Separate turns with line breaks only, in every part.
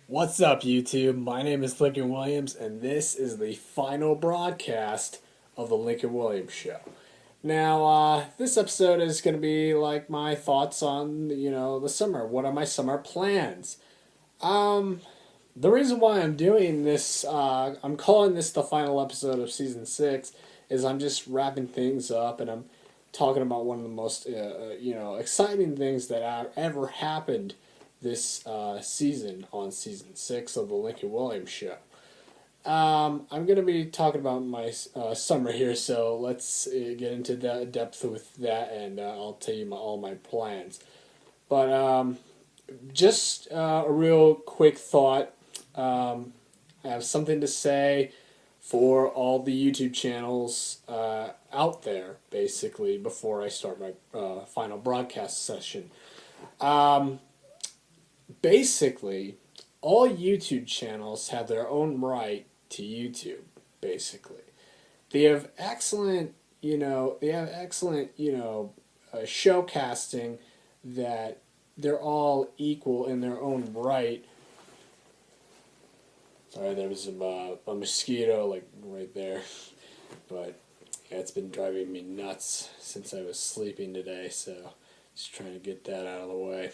What's up, YouTube? My name is Lincoln Williams, and this is the final broadcast of the Lincoln Williams Show. Now, this episode is going to be like my thoughts on, the summer. What are my summer plans? Um, the reason why I'm doing this, I'm calling this the final episode of season 6, is I'm just wrapping things up and I'm talking about one of the most, exciting things that ever happened this season on season 6 of the Lincoln Williams Show. I'm going to be talking about my summer here, so let's get into that depth with that, and I'll tell you all my plans. But just a real quick thought. I have something to say for all the YouTube channels out there, basically, before I start my final broadcast session. Basically, all YouTube channels have their own right to YouTube, basically. They have excellent, show casting that they're all equal in their own right. Sorry, there was a mosquito, like, right there. But, yeah, it's been driving me nuts since I was sleeping today, so just trying to get that out of the way.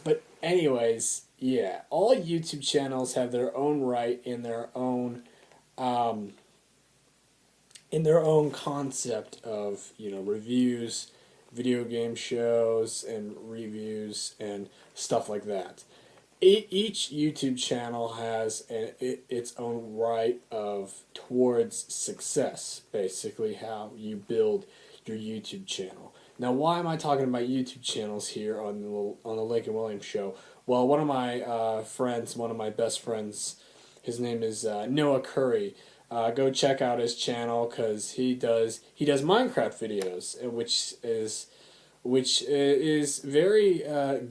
But anyways, yeah, all YouTube channels have their own right in their own concept of reviews, video game shows, and reviews and stuff like that. Each YouTube channel has its own right of towards success. Basically, how you build your YouTube channel. Now, why am I talking about YouTube channels here on the Lincoln Williams Show? Well, one of my friends, one of my best friends, his name is Noah Curry. Go check out his channel because he does Minecraft videos, which is very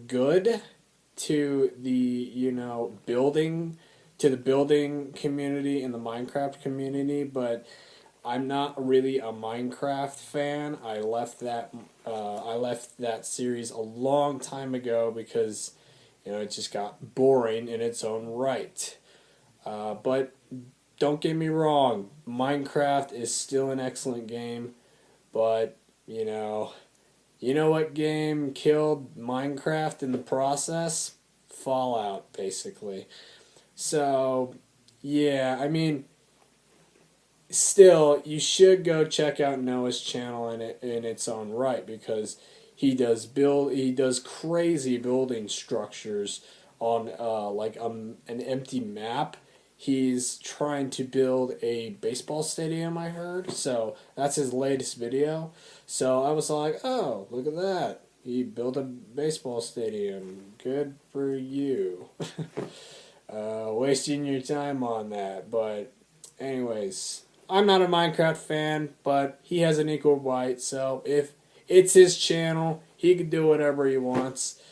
good to the building community and the Minecraft community, but I'm not really a Minecraft fan. I left that series a long time ago because it just got boring in its own right. But don't get me wrong, Minecraft is still an excellent game, but you know what game killed Minecraft in the process? Fallout, basically. So, yeah, I mean, still, you should go check out Noah's channel in its own right because he does crazy building structures on an empty map. He's trying to build a baseball stadium, I heard. So that's his latest video. So I was like, oh, look at that. He built a baseball stadium. Good for you. Wasting your time on that. But anyways, I'm not a Minecraft fan, but he has an equal right. So if it's his channel, he can do whatever he wants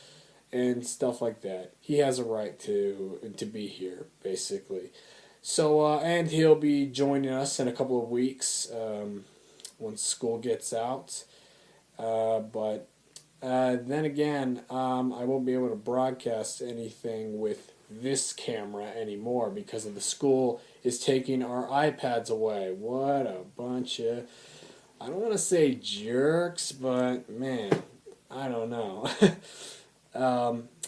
and stuff like that. He has a right to be here, basically. So and he'll be joining us in a couple of weeks once school gets out. But then again, I won't be able to broadcast anything with this camera anymore because of the school is taking our iPads away. What a bunch of, I don't want to say jerks, but man, I don't know.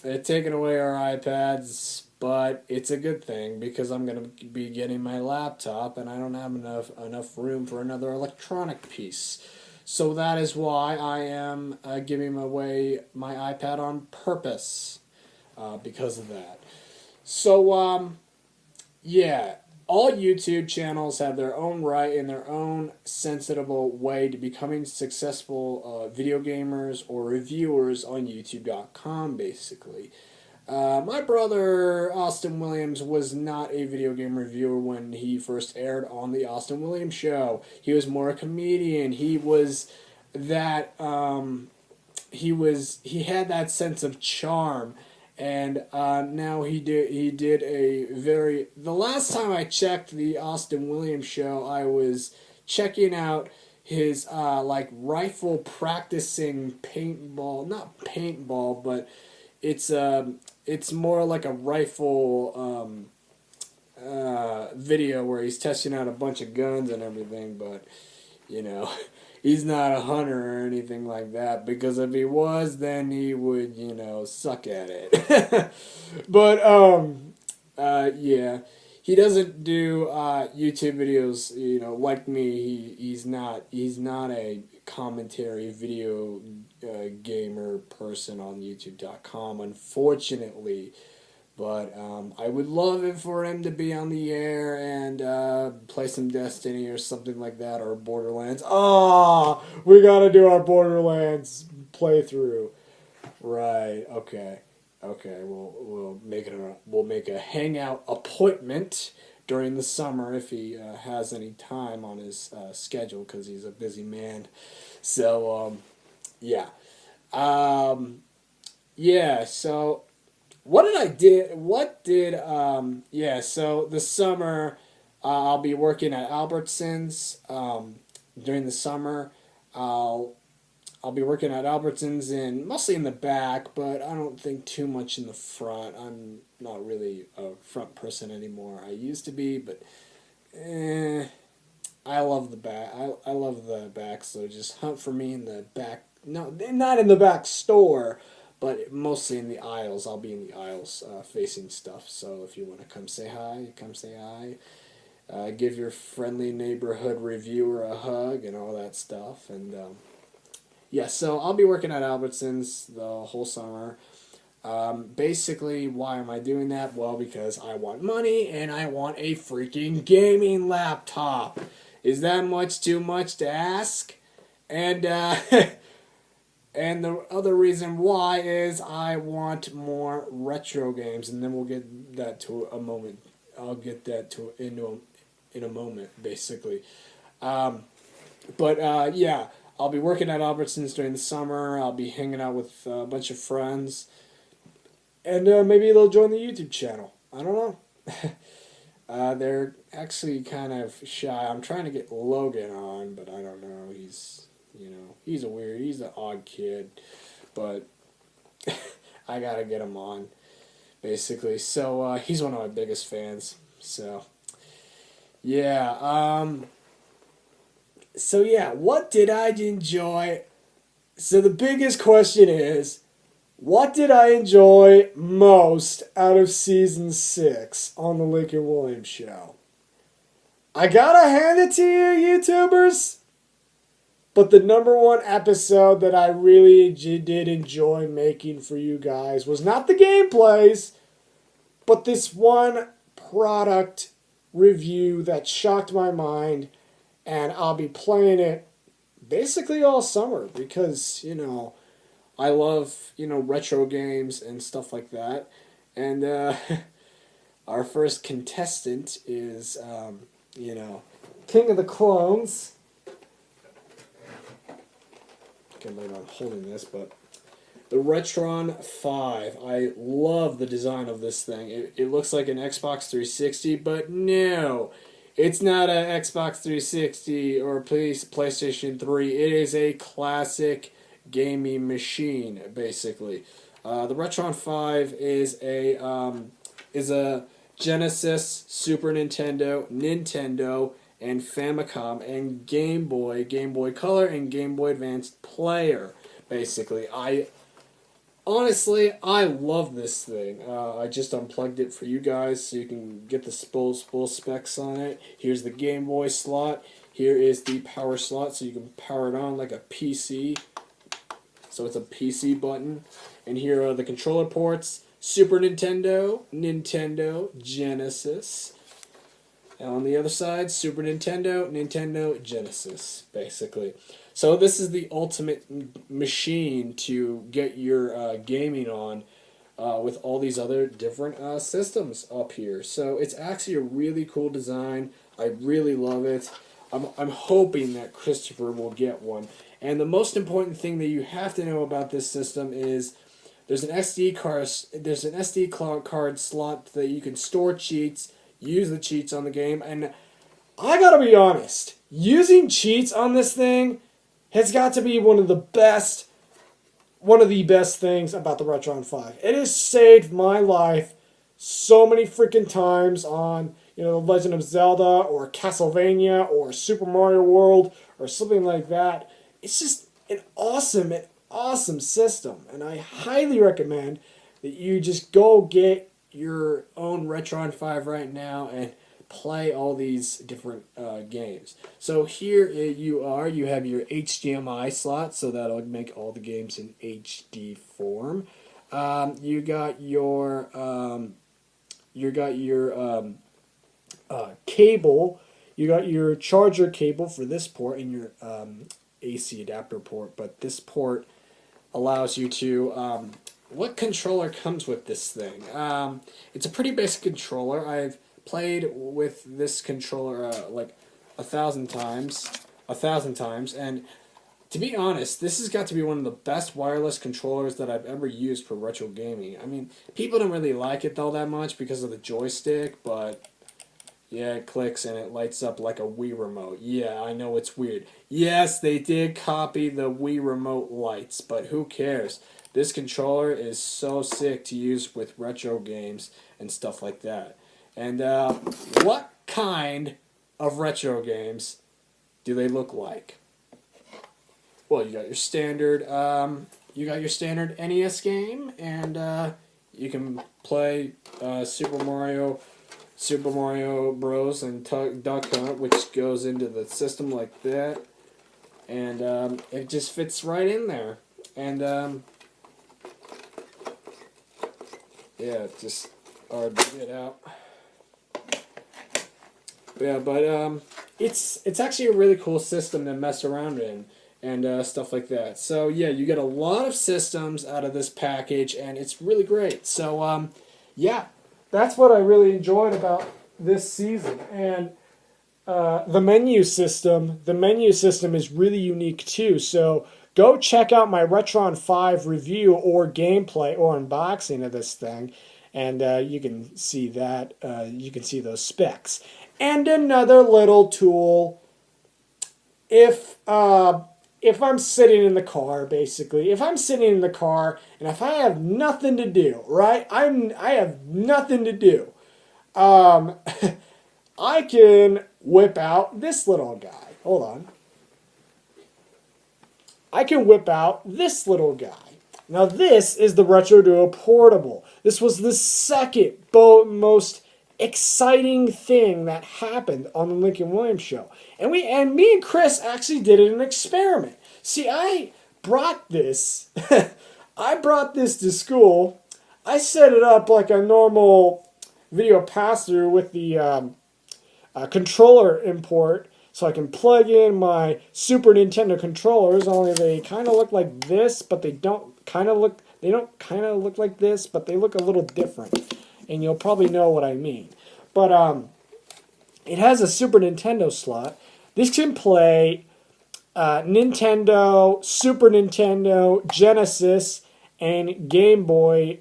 They're taking away our iPads, but it's a good thing because I'm going to be getting my laptop and I don't have enough room for another electronic piece. So that is why I am giving away my iPad on purpose because of that. So, yeah, all YouTube channels have their own right and their own sensible way to becoming successful video gamers or reviewers on YouTube.com, basically. My brother, Austin Williams, was not a video game reviewer when he first aired on the Austin Williams Show. He was more a comedian. He was that, he had that sense of charm. And now he did a very. The last time I checked the Austin Williams Show, I was checking out his rifle practicing paintball, not paintball, but it's it's more like a rifle video where he's testing out a bunch of guns and everything, but you know, he's not a hunter or anything like that, because if he was, then he would, suck at it. But yeah, he doesn't do YouTube videos, like me. He's not a commentary video gamer person on YouTube.com, unfortunately. But I would love it for him to be on the air and play some Destiny or something like that, or Borderlands. Oh, we gotta do our Borderlands playthrough. Right. Okay. Okay. We'll make a hangout appointment during the summer if he has any time on his schedule, because he's a busy man. So yeah. Yeah. So. Yeah, so this summer, I'll be working at Albertsons. During the summer, I'll be working at Albertsons, mostly in the back, but I don't think too much in the front. I'm not really a front person anymore. I used to be, but I love the back. I love the back, so just hunt for me in the back. No, not in the back store, but mostly in the aisles. I'll be in the aisles facing stuff. So if you want to come say hi, come say hi. Give your friendly neighborhood reviewer a hug and all that stuff. And yeah, so I'll be working at Albertsons the whole summer. Basically, why am I doing that? Well, because I want money and I want a freaking gaming laptop. Is that much too much to ask? And and the other reason why is I want more retro games, and then we'll get that to a moment. I'll get that in a moment, basically. But yeah, I'll be working at Albertsons during the summer. I'll be hanging out with a bunch of friends, and maybe they'll join the YouTube channel. I don't know. They're actually kind of shy. I'm trying to get Logan on, but I don't know. He's an odd kid, but I gotta get him on, basically. So he's one of my biggest fans. So yeah. So yeah, what did I enjoy? So the biggest question is, what did I enjoy most out of season 6 on the Lincoln Williams Show? I gotta hand it to you, YouTubers. But the number one episode that I really did enjoy making for you guys was not the gameplays, but this one product review that shocked my mind, and I'll be playing it basically all summer because, I love, retro games and stuff like that. And our first contestant is, King of the Clones. Can't believe I'm holding this, but the Retron 5. I love the design of this thing. It looks like an Xbox 360, but no, it's not an Xbox 360 or PlayStation 3. It is a classic gaming machine, basically. The Retron 5 is a Genesis, Super Nintendo, and Famicom, and Game Boy Color, and Game Boy Advanced player, basically. I love this thing. I just unplugged it for you guys so you can get the full specs on it. Here's the Game Boy slot. Here is the power slot, so you can power it on like a PC. So it's a PC button. And here are the controller ports. Super Nintendo, Genesis. And on the other side, Super Nintendo, Genesis, basically. So this is the ultimate machine to get your gaming on with all these other different systems up here. So it's actually a really cool design. I really love it. I'm hoping that Christopher will get one. And the most important thing that you have to know about this system is there's an SD card slot that you can store cheats, use the cheats on the game, and I gotta be honest, using cheats on this thing has got to be one of the best
one of the best things about the Retron 5. It has saved my life so many freaking times on, The Legend of Zelda or Castlevania or Super Mario World or something like that. It's just an awesome system, and I highly recommend that you just go get your own Retron 5 right now and play all these different games. So here you have your HDMI slot, so that'll make all the games in HD form. You got your cable. You got your charger cable for this port and your AC adapter port, but this port allows you to. What controller comes with this thing? It's a pretty basic controller. I've played with this controller like 1,000 times, and to be honest, this has got to be one of the best wireless controllers that I've ever used for retro gaming. I mean, people don't really like it though that much because of the joystick, but yeah, it clicks and it lights up like a Wii remote. Yeah, I know it's weird. Yes, they did copy the Wii remote lights, but who cares? This controller is so sick to use with retro games and stuff like that. And what kind of retro games do they look like? Well, you got your standard NES game, and you can play Super Mario Bros. And Duck Hunt, which goes into the system like that, and it just fits right in there. And yeah, it's just hard to get out. Yeah, but it's actually a really cool system to mess around in and stuff like that. So yeah, you get a lot of systems out of this package, and it's really great. So yeah, that's what I really enjoyed about this season. And the menu system is really unique too. So go check out my Retron 5 review or gameplay or unboxing of this thing, and you can see that. You can see those specs. And another little tool, if I'm sitting in the car, basically, if I'm sitting in the car and if I have nothing to do, right? I have nothing to do. I can whip out this little guy. Hold on. I can whip out this little guy. Now this is the Retro Duo Portable. This was the second most exciting thing that happened on the Lincoln Williams Show. And me and Chris actually did an experiment. See, I brought this to school. I set it up like a normal video pass-through with the controller import, so I can plug in my Super Nintendo controllers. Only they kind of look like this, but they don't kind of look like this, but they look a little different, and you'll probably know what I mean. But it has a Super Nintendo slot. This can play Nintendo, Super Nintendo, Genesis, and Game Boy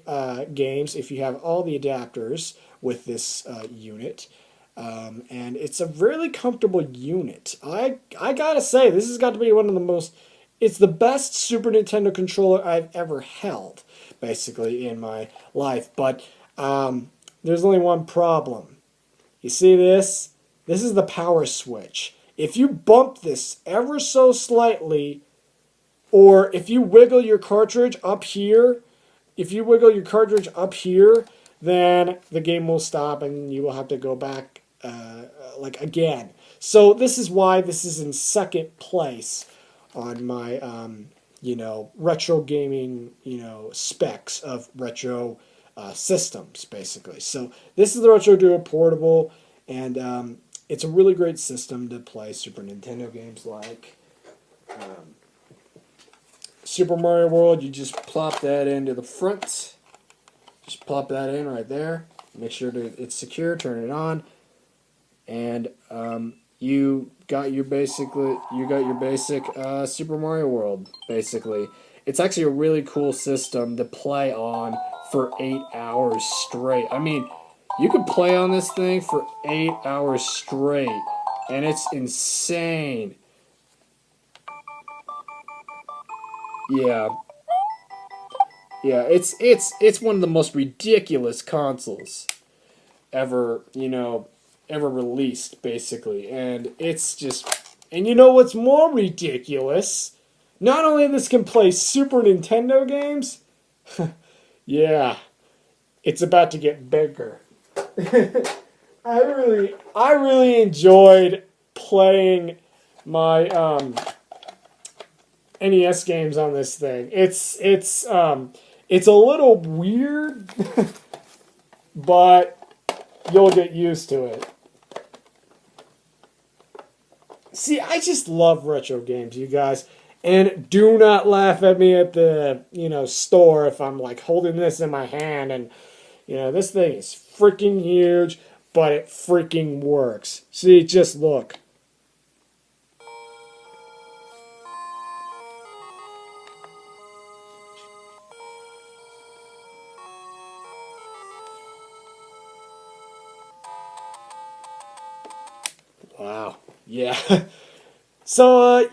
games if you have all the adapters with this unit. And it's a really comfortable unit. I gotta say, this has got to be one of the most... It's the best Super Nintendo controller I've ever held, basically, in my life. But there's only one problem. You see this? This is the power switch. If you bump this ever so slightly, or if you wiggle your cartridge up here, then the game will stop and you will have to go back again. So this is why this is in second place on my retro gaming specs of retro systems, basically. So this is the Retro Duo Portable, and it's a really great system to play Super Nintendo games like Super Mario World. You just plop that into the front. Just plop that in right there. Make sure that it's secure. Turn it on, and you got your basic Super Mario World. Basically, it's actually a really cool system to play on for 8 hours straight. I mean, you could play on this thing for 8 hours straight, and it's insane. Yeah. Yeah, it's one of the most ridiculous consoles ever, ever released, basically. And it's just, and you know what's more ridiculous? Not only this can play Super Nintendo games, yeah, it's about to get bigger. I really enjoyed playing my NES games on this thing. It's a little weird, but you'll get used to it. See, I just love retro games, you guys. And do not laugh at me at the, store if I'm like holding this in my hand and, this thing is freaking huge, but it freaking works. See, just look. Wow. Yeah. So,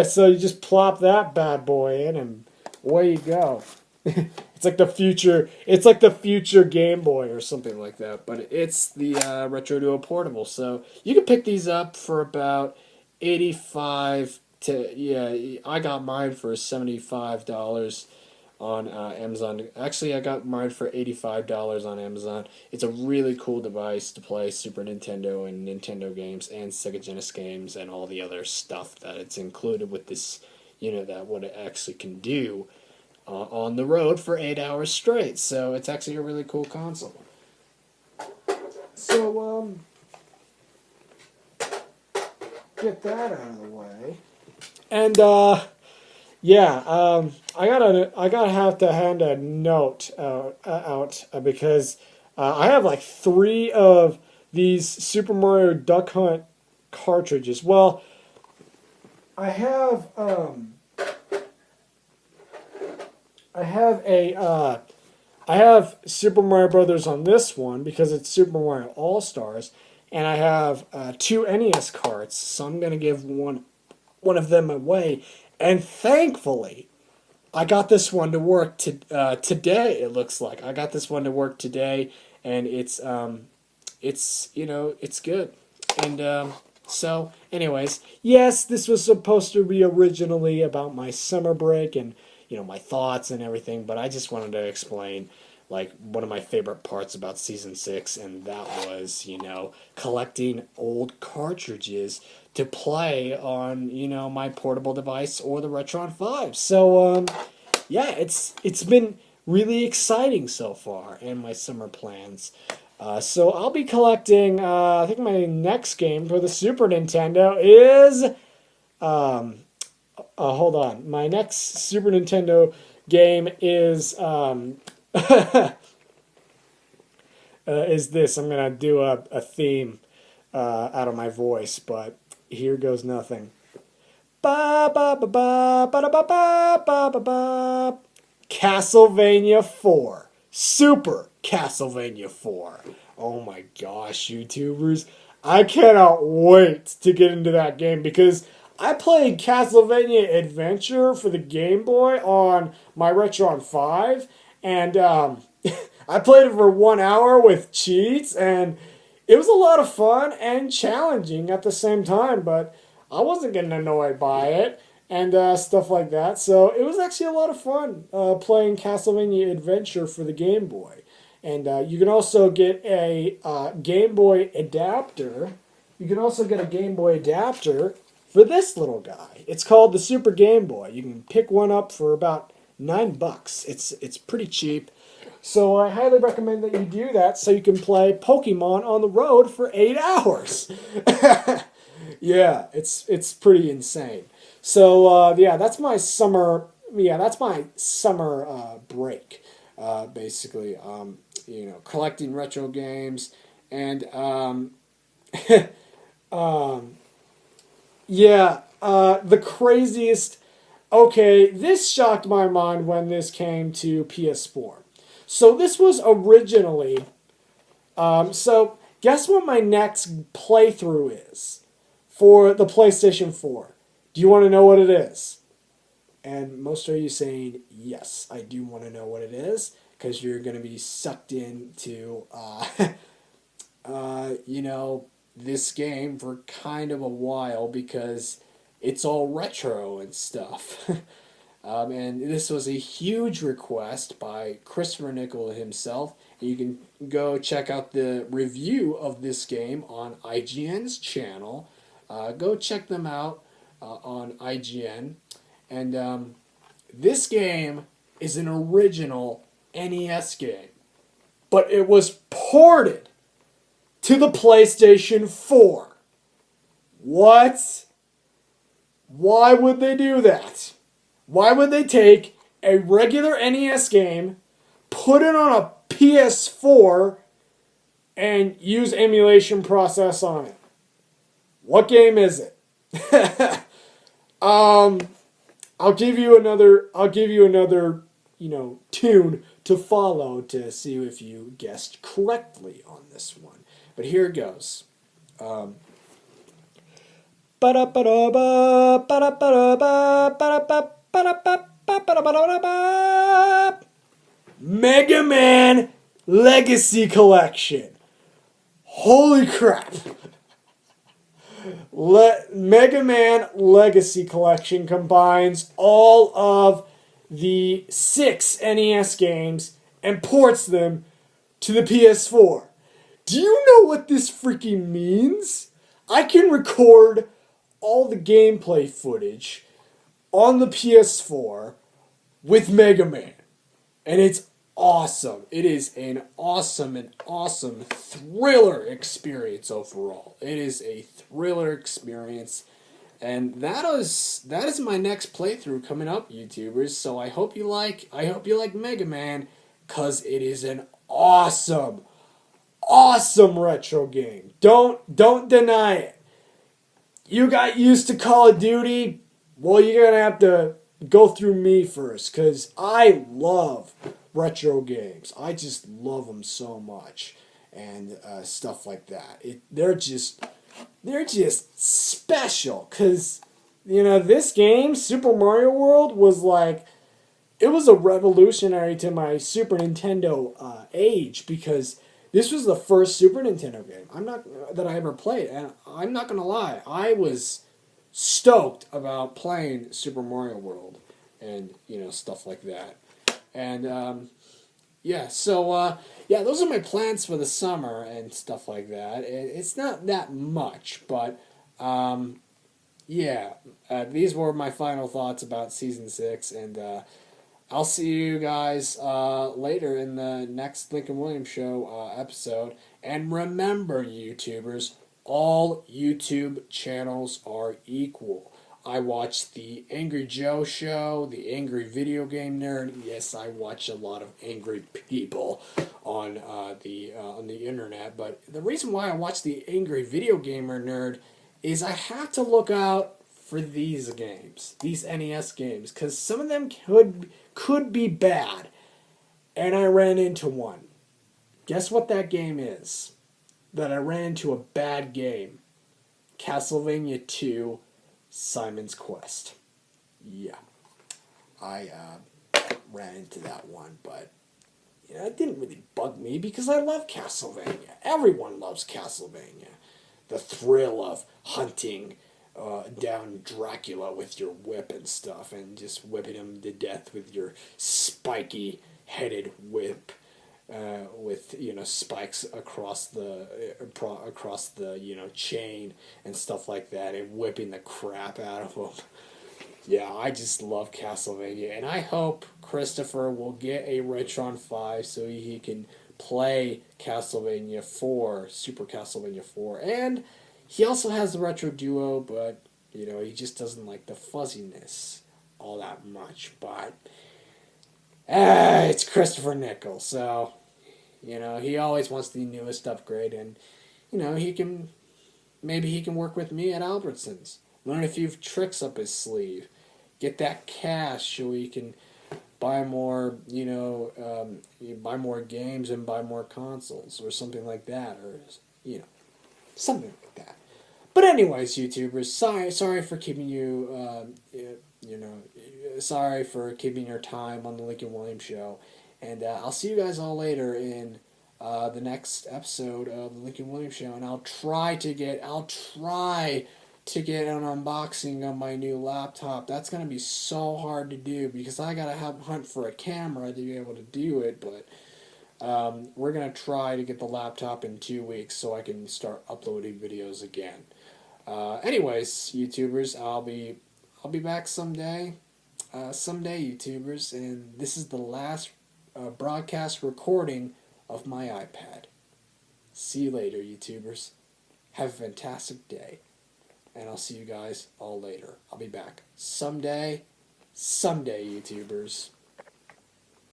so you just plop that bad boy in and away you go. It's like the future. It's like the future Game Boy or something like that. But it's the Retro Duo Portable. So you can pick these up for about 85 to I got mine for $75 on Amazon. Actually, I got mine for $85 on Amazon. It's a really cool device to play Super Nintendo and Nintendo games and Sega Genesis games and all the other stuff that it's included with this unit that what it actually can do on the road for 8 hours straight. So it's actually a really cool console. So, get that out of the way. And, I gotta have to hand a note out because I have like 3 of these Super Mario Duck Hunt cartridges. Well, I have I have Super Mario Brothers on this one because it's Super Mario All Stars, and I have 2 NES carts, so I'm gonna give one of them away. And thankfully, I got this one to work today. It looks like I got this one to work today, and it's good. And so, anyways, yes, this was supposed to be originally about my summer break and my thoughts and everything, but I just wanted to explain like one of my favorite parts about season 6, and that was collecting old cartridges to play on my portable device or the Retron 5. So it's been really exciting so far in my summer plans. So I'll be collecting. I think my next game for the Super Nintendo is. Hold on. My next Super Nintendo game is is this. I'm gonna do a theme out of my voice, but here goes nothing. Ba ba ba ba ba ba ba ba ba ba. Castlevania 4. Super Castlevania 4. Oh my gosh, YouTubers. I cannot wait to get into that game because I played Castlevania Adventure for the Game Boy on my Retron 5, and I played it for 1 hour with cheats, and it was a lot of fun and challenging at the same time, but I wasn't getting annoyed by it and stuff like that. So it was actually a lot of fun playing Castlevania Adventure for the Game Boy. And you can also get a Game Boy adapter. You can also get a Game Boy adapter for this little guy. It's called the Super Game Boy. You can pick one up for about $9. It's pretty cheap. So I highly recommend that you do that so you can play Pokemon on the road for 8 hours. Yeah, it's pretty insane. So that's my summer. Yeah, that's my summer break. Basically, collecting retro games and the craziest. Okay, this shocked my mind when this came to PS4. So this was originally. So guess what my next playthrough is for the PlayStation 4? Do you want to know what it is? And most of you saying, yes, I do want to know what it is, because you're going to be sucked into, this game for kind of a while because it's all retro and stuff. And this was a huge request by Christopher Nickel himself. You can go check out the review of this game on IGN's channel. Go check them out on IGN. And this game is an original NES game, but it was ported to the PlayStation 4. What? Why would they do that? Why would they take a regular NES game, put it on a PS4, and use emulation process on it? What game is it? I'll give you another, tune to follow to see if you guessed correctly on this one. But here it goes. Mega Man Legacy Collection. Holy crap. Mega Man Legacy Collection combines all of the 6 NES games and ports them to the PS4. Do you know what this freaking means? I can record all the gameplay footage on the PS4 with Mega Man. And it's awesome. It is an awesome thriller experience overall. It is a thriller experience. And that is my next playthrough coming up, YouTubers. So I hope you like Mega Man, cause it is an awesome retro game. Don't deny it. You got used to Call of Duty? Well, you're gonna have to go through me first, cause I love retro games. I just love them so much, and stuff like that. They're just special, cause this game, Super Mario World, was like, it was a revolutionary to my Super Nintendo age, because this was the first Super Nintendo game that I ever played, and I'm not gonna lie, I was stoked about playing Super Mario World, and stuff like that, and those are my plans for the summer and stuff like that. It's not that much, but these were my final thoughts about season 6, and I'll see you guys later in the next Lincoln Williams Show episode. And remember, YouTubers, all YouTube channels are equal. I watch the Angry Joe Show, the Angry Video Game Nerd. Yes, I watch a lot of angry people on the internet. But the reason why I watch the Angry Video Gamer Nerd is I have to look out for these games, these NES games, because some of them could be bad. And I ran into one. Guess what that game is? That I ran into a bad game. Castlevania 2, Simon's Quest. Yeah. I ran into that one, but it didn't really bug me because I love Castlevania. Everyone loves Castlevania. The thrill of hunting down Dracula with your whip and stuff, and just whipping him to death with your spiky headed whip, with spikes across the chain and stuff like that, and whipping the crap out of him. Yeah, I just love Castlevania, and I hope Christopher will get a Retron 5 so he can play Castlevania 4, Super Castlevania 4, and he also has the Retro Duo, but, he just doesn't like the fuzziness all that much, but it's Christopher Nickel, so, he always wants the newest upgrade, and, maybe he can work with me at Albertsons, learn a few tricks up his sleeve, get that cash so he can buy more, buy more games and buy more consoles, or something like that, or, something like that. But anyways, YouTubers, sorry for keeping you, sorry for keeping your time on the Lincoln Williams Show. And I'll see you guys all later in the next episode of the Lincoln Williams Show. And I'll try to get an unboxing of my new laptop. That's going to be so hard to do because I got to hunt for a camera to be able to do it. But we're going to try to get the laptop in 2 weeks so I can start uploading videos again. Anyways, YouTubers, I'll be back someday. YouTubers, and this is the last broadcast recording of my iPad. See you later, YouTubers. Have a fantastic day. And I'll see you guys all later. I'll be back someday, YouTubers.